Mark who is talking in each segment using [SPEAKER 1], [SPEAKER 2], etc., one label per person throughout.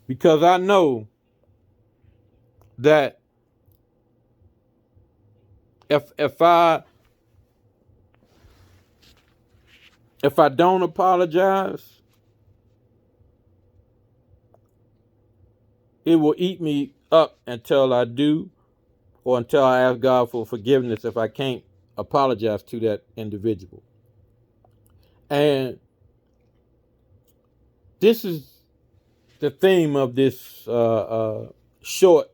[SPEAKER 1] because I know that if I don't apologize, it will eat me up until I do, or until I ask God for forgiveness if I can't apologize to that individual. And this is the theme of this short,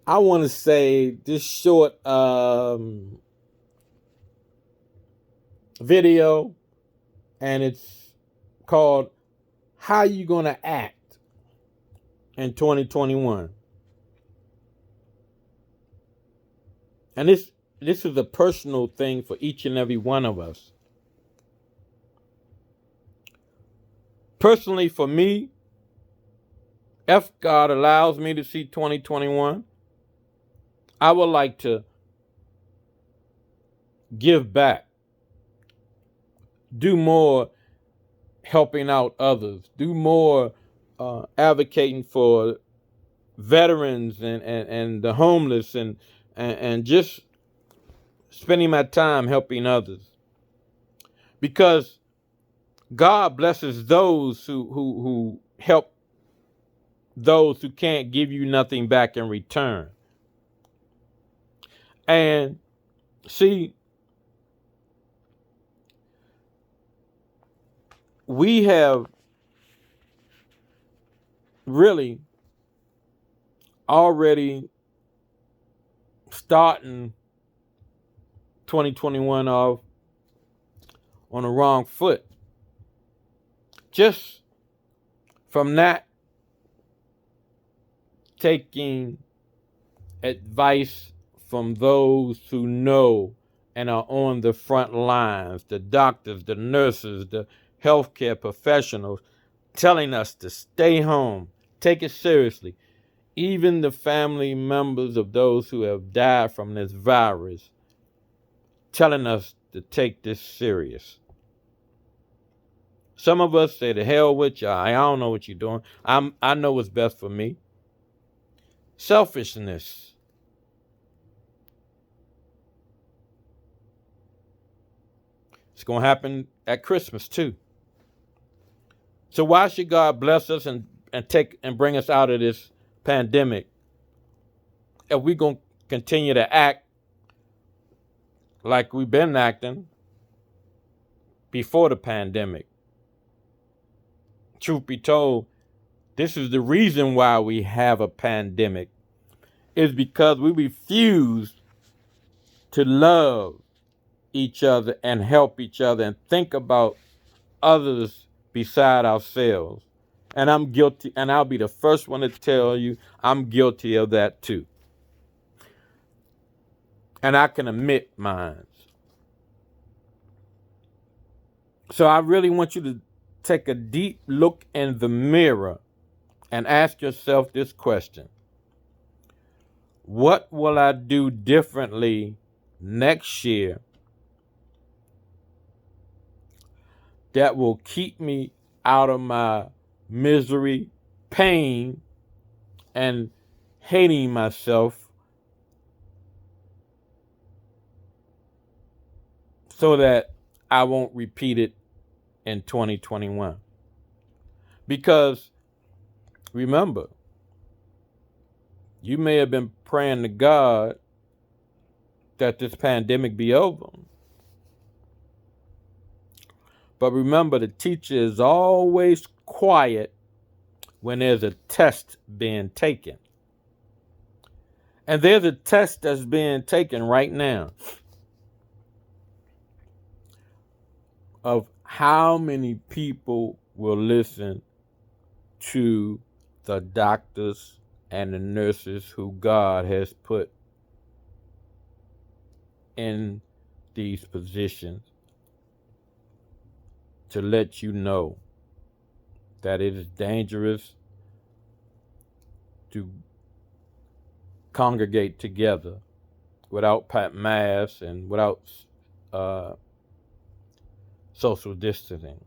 [SPEAKER 1] I want to say this short video, and it's called How You Gonna Act in 2021. And this is a personal thing for each and every one of us. Personally, for me, if God allows me to see 2021, I would like to give back, do more helping out others, do more advocating for veterans and the homeless, and just spending my time helping others. Because God blesses those who help those who can't give you nothing back in return. And see, we have really already starting 2021 off on the wrong foot. Just from not taking advice from those who know and are on the front lines, the doctors, the nurses, the healthcare professionals, telling us to stay home, take it seriously. Even the family members of those who have died from this virus, telling us to take this serious. Some of us say, to hell with y'all. I don't know what you're doing. I know what's best for me. Selfishness. It's going to happen at Christmas too. So why should God bless us and bring us out of this pandemic if we're going to continue to act like we've been acting before the pandemic? Truth be told, this is the reason why we have a pandemic, is because we refuse to love each other and help each other and think about others beside ourselves. And I'm guilty, and I'll be the first one to tell you I'm guilty of that too. And I can admit mine. So I really want you to take a deep look in the mirror and ask yourself this question: what will I do differently next year that will keep me out of my misery, pain, and hating myself, so that I won't repeat it in 2021? Because remember, you may have been praying to God that this pandemic be over. But remember, the teacher is always quiet when there's a test being taken. And there's a test that's being taken right now of how many people will listen to the doctors and the nurses who God has put in these positions to let you know that it is dangerous to congregate together without masks and without social distancing.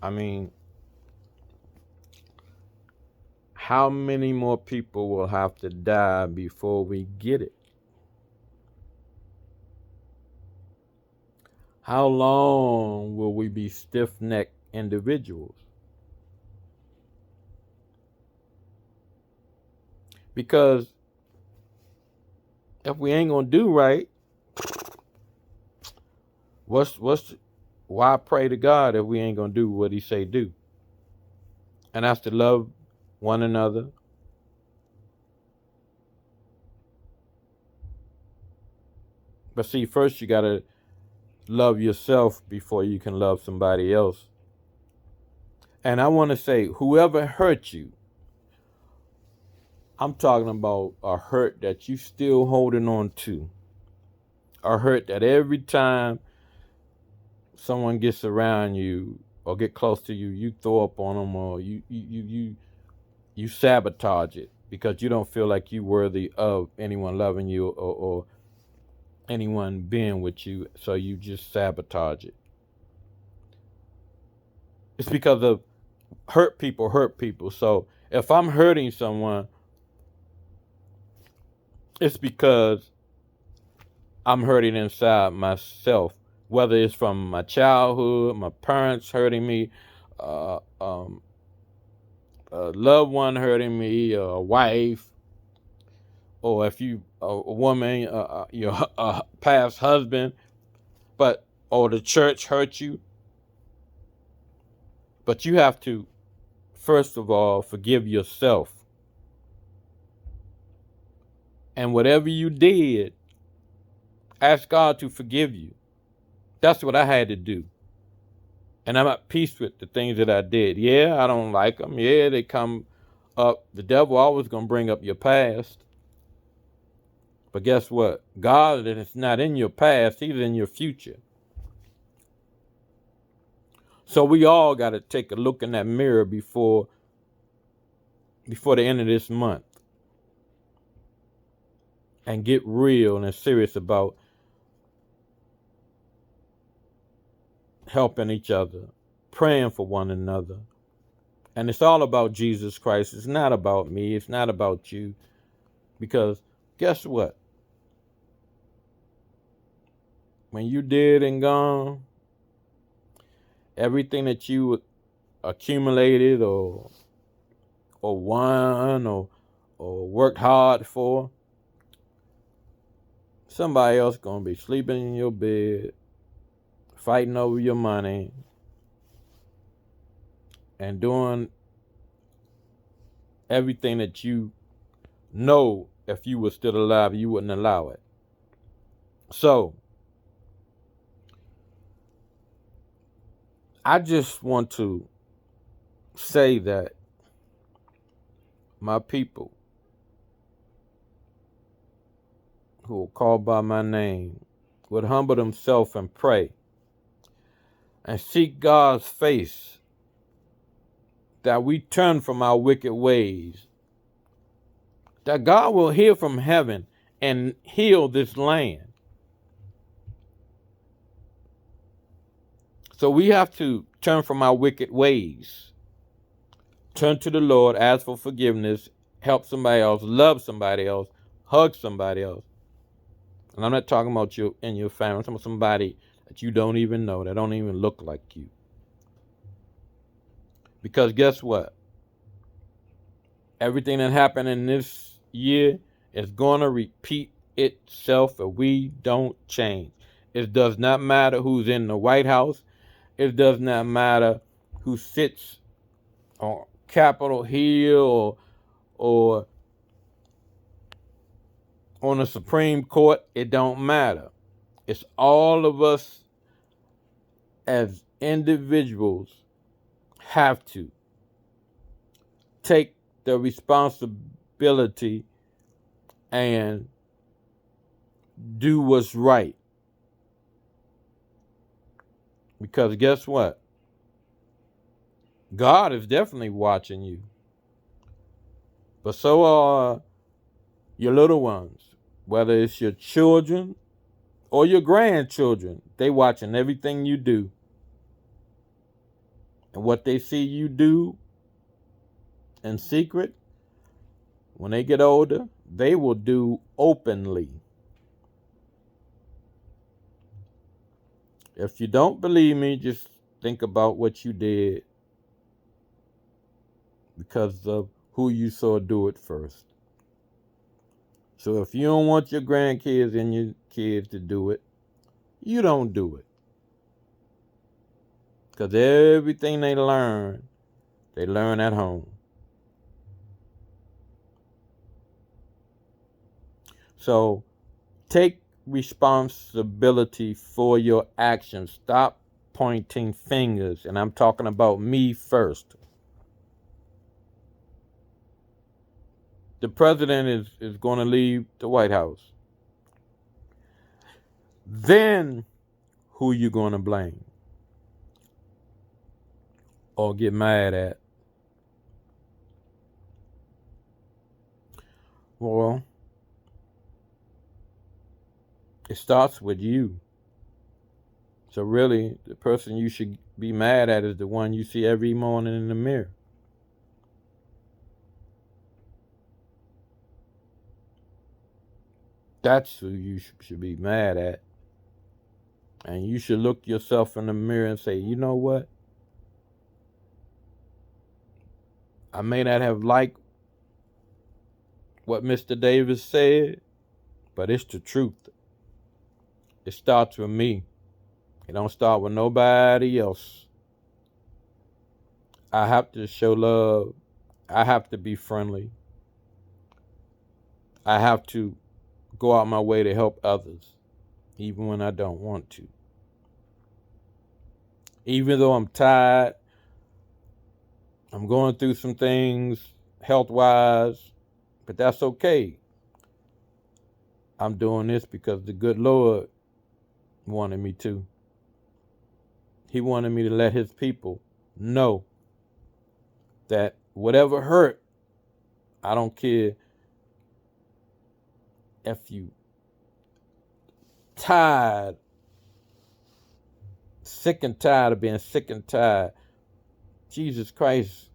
[SPEAKER 1] I mean, how many more people will have to die before we get it? How long will we be stiff-necked individuals? Because if we ain't gonna do right, why pray to God if we ain't gonna do what He say do? And that's to love one another. But see, first you gotta love yourself before you can love somebody else. And I want to say, whoever hurt you, I'm talking about a hurt that you still holding on to. A hurt that every time someone gets around you or get close to you, you throw up on them, or you sabotage it because you don't feel like you worthy of anyone loving you, or anyone being with you, so you just sabotage it. It's because of hurt people. So if I'm hurting someone, it's because I'm hurting inside myself, whether it's from my childhood, my parents hurting me, uh, um, a loved one hurting me, a wife, or if you a woman, your past husband, or the church hurt you. But you have to, first of all, forgive yourself. And whatever you did, ask God to forgive you. That's what I had to do. And I'm at peace with the things that I did. Yeah, I don't like them. Yeah, they come up. The devil always going to bring up your past. But guess what? God is not in your past. He's in your future. So we all got to take a look in that mirror before the end of this month and get real and serious about helping each other, praying for one another. And it's all about Jesus Christ. It's not about me. It's not about you. Because guess what? When you dead and gone, everything that you accumulated or won or worked hard for, somebody else gonna be sleeping in your bed, fighting over your money, and doing everything that you know if you were still alive, you wouldn't allow it. So I just want to say that my people who are called by my name would humble themselves and pray and seek God's face, that we turn from our wicked ways, that God will hear from heaven and heal this land. So we have to turn from our wicked ways, turn to the Lord, ask for forgiveness, help somebody else, love somebody else, hug somebody else. And I'm not talking about you and your family. I'm talking about somebody that you don't even know, that don't even look like you. Because guess what? Everything that happened in this year is going to repeat itself if we don't change. It does not matter who's in the White House. It does not matter who sits on Capitol Hill or on the Supreme Court. It don't matter. It's all of us as individuals have to take the responsibility and do what's right. Because guess what? God is definitely watching you. But so are your little ones, whether it's your children or your grandchildren. They watching everything you do. And what they see you do in secret, when they get older, they will do openly. If you don't believe me, just think about what you did because of who you saw do it first. So if you don't want your grandkids and your kids to do it, you don't do it. Because everything they learn at home. So take responsibility for your actions. Stop pointing fingers. And I'm talking about me first. The president is going to leave the White House. Then who you going to blame or get mad at? Well, it starts with you. So really, the person you should be mad at is the one you see every morning in the mirror. That's who you should be mad at. And you should look yourself in the mirror and say, you know what? I may not have liked what Mr. Davis said, but it's the truth. It starts with me. It don't start with nobody else. I have to show love. I have to be friendly. I have to go out my way to help others, even when I don't want to. Even though I'm tired, I'm going through some things health-wise, but that's okay. I'm doing this because the good Lord wanted me to. He wanted me to let his people know that whatever hurt, I don't care if you tired, sick and tired of being sick and tired, Jesus Christ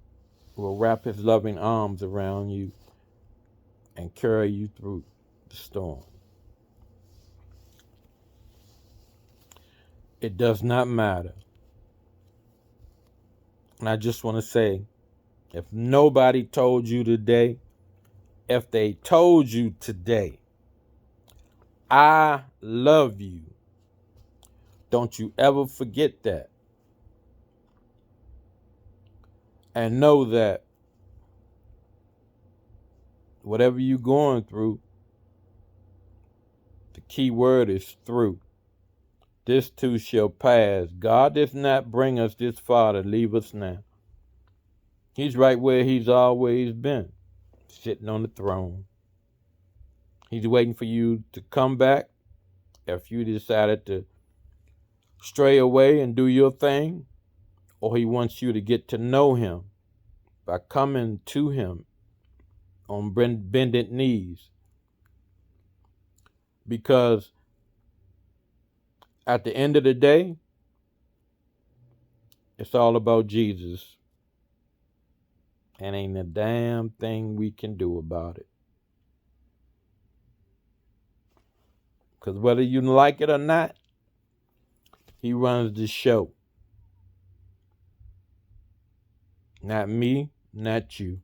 [SPEAKER 1] will wrap his loving arms around you and carry you through the storm. It does not matter. And I just want to say, if nobody told you today, if they told you today, I love you, don't you ever forget that. And know that whatever you're going through, the key word is through. This too shall pass. God does not bring us this far to leave us now. He's right where he's always been, sitting on the throne. He's waiting for you to come back if you decided to stray away and do your thing, or he wants you to get to know him by coming to him on bended knees. Because at the end of the day, it's all about Jesus. And ain't a damn thing we can do about it. Because whether you like it or not, he runs the show. Not me, not you.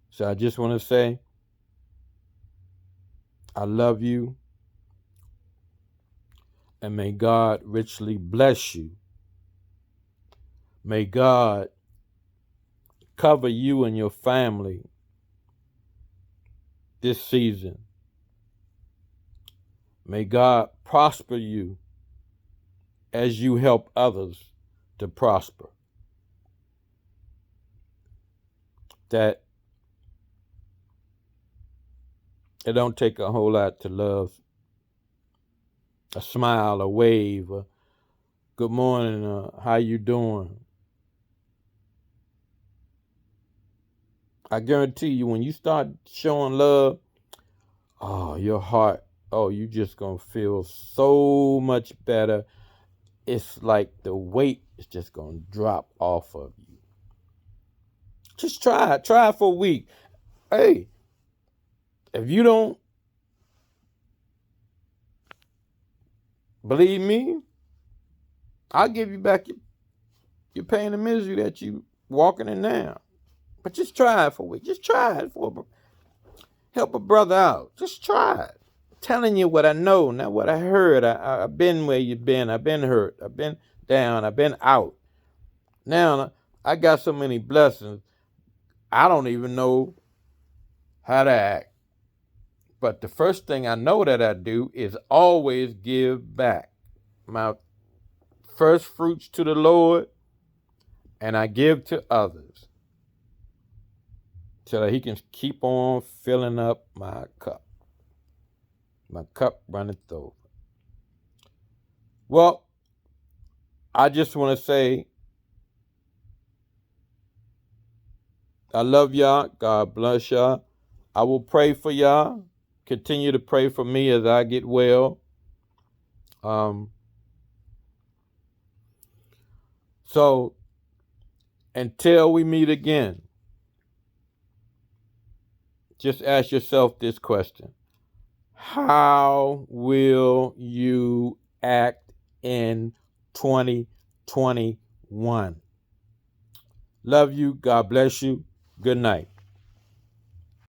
[SPEAKER 1] So I just want to say, I love you. And may God richly bless you. May God cover you and your family this season. May God prosper you as you help others to prosper. That it don't take a whole lot to love. A smile, a wave, a good morning, how you doing? I guarantee you, when you start showing love, your heart, you just gonna feel so much better. it's like the weight is just going to drop off of you. Just try it. Try it for a week. Hey, if you don't believe me, I'll give you back your pain and misery that you walking in now. But just try it for a week. Just try it help a brother out. Just try it. I'm telling you what I know, not what I heard. I've been where you've been. I've been hurt. I've been down. I've been out. Now I got so many blessings. I don't even know how to act. But the first thing I know that I do is always give back my first fruits to the Lord, and I give to others so that he can keep on filling up my cup. My cup runneth over. Well, I just want to say I love y'all. God bless y'all. I will pray for y'all. Continue to pray for me as I get well. So until we meet again, just ask yourself this question. How will you act in 2021? Love you. God bless you. Good night.